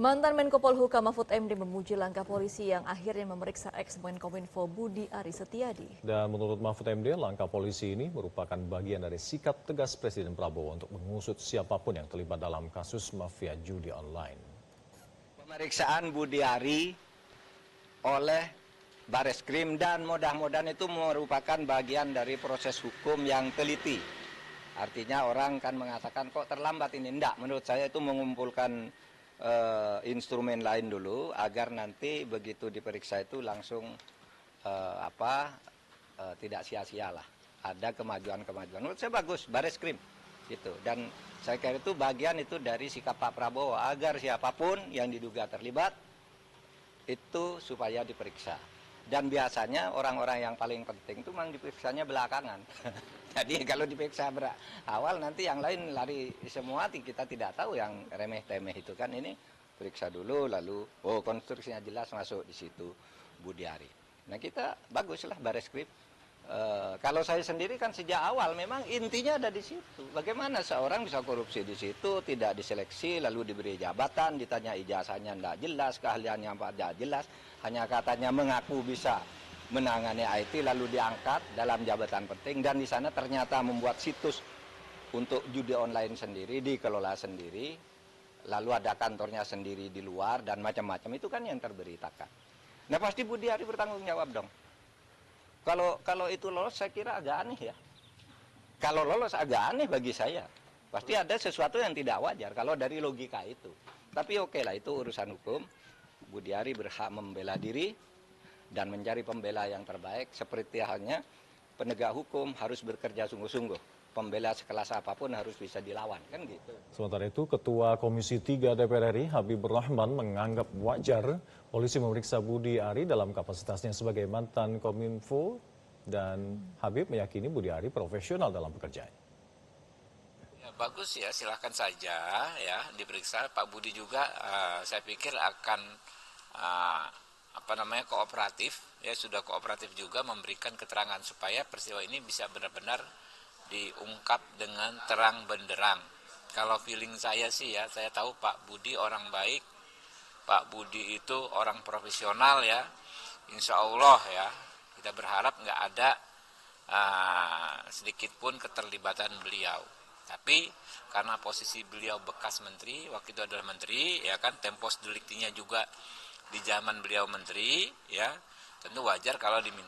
Mantan Menko Polhukam Mahfud MD memuji langkah polisi yang akhirnya memeriksa ex-Menkominfo Budi Aris Setiadi. Dan menurut Mahfud MD, langkah polisi ini merupakan bagian dari sikap tegas Presiden Prabowo untuk mengusut siapapun yang terlibat dalam kasus mafia judi online. Pemeriksaan Budi Aris oleh Bareskrim dan mudah-mudahan itu merupakan bagian dari proses hukum yang teliti. Artinya orang kan mengatakan kok terlambat ini. Enggak, menurut saya itu mengumpulkan instrumen lain dulu agar nanti begitu diperiksa itu langsung tidak sia-sia lah. Ada kemajuan-kemajuan. Menurut saya bagus, Bareskrim gitu. Dan saya kira itu bagian itu dari sikap Pak Prabowo agar siapapun yang diduga terlibat itu supaya diperiksa. Dan biasanya orang-orang yang paling penting itu memang diperiksanya belakangan. Jadi kalau diperiksa awal nanti yang lain lari semua, kita tidak tahu yang remeh-temeh itu kan. Ini periksa dulu lalu konstruksinya jelas masuk di situ Budi Aris. Nah kita baguslah Bareskrim. Kalau saya sendiri kan sejak awal memang intinya ada di situ. Bagaimana seorang bisa korupsi di situ, tidak diseleksi, lalu diberi jabatan, ditanya ijazahnya tidak jelas, keahliannya tidak jelas, hanya katanya mengaku bisa menangani IT lalu diangkat dalam jabatan penting dan di sana ternyata membuat situs untuk judi online sendiri, dikelola sendiri, lalu ada kantornya sendiri di luar dan macam-macam itu kan yang terberitakan. Nah pasti Budi Aris bertanggung jawab dong. Kalau itu lolos saya kira agak aneh ya. Kalau lolos agak aneh bagi saya. Pasti ada sesuatu yang tidak wajar kalau dari logika itu. Tapi oke lah itu urusan hukum. Budi Aris berhak membela diri dan mencari pembela yang terbaik. Seperti halnya penegak hukum harus bekerja sungguh-sungguh. Pembela sekelas apapun harus bisa dilawan, kan gitu. Sementara itu, Ketua Komisi 3 DPR RI Habibur Rahman menganggap wajar polisi memeriksa Budi Aris dalam kapasitasnya sebagai mantan Kominfo dan Habib meyakini Budi Aris profesional dalam pekerjaannya. Ya, bagus ya, silahkan saja ya diperiksa. Pak Budi juga saya pikir akan kooperatif, ya sudah kooperatif juga memberikan keterangan supaya peristiwa ini bisa benar-benar diungkap dengan terang benderang. Kalau feeling saya sih ya, saya tahu Pak Budi orang baik, Pak Budi itu orang profesional ya, insya Allah ya, kita berharap nggak ada sedikit pun keterlibatan beliau. Tapi karena posisi beliau bekas menteri, waktu itu adalah menteri, ya kan, tempus deliktinya juga di zaman beliau menteri, ya tentu wajar kalau diminta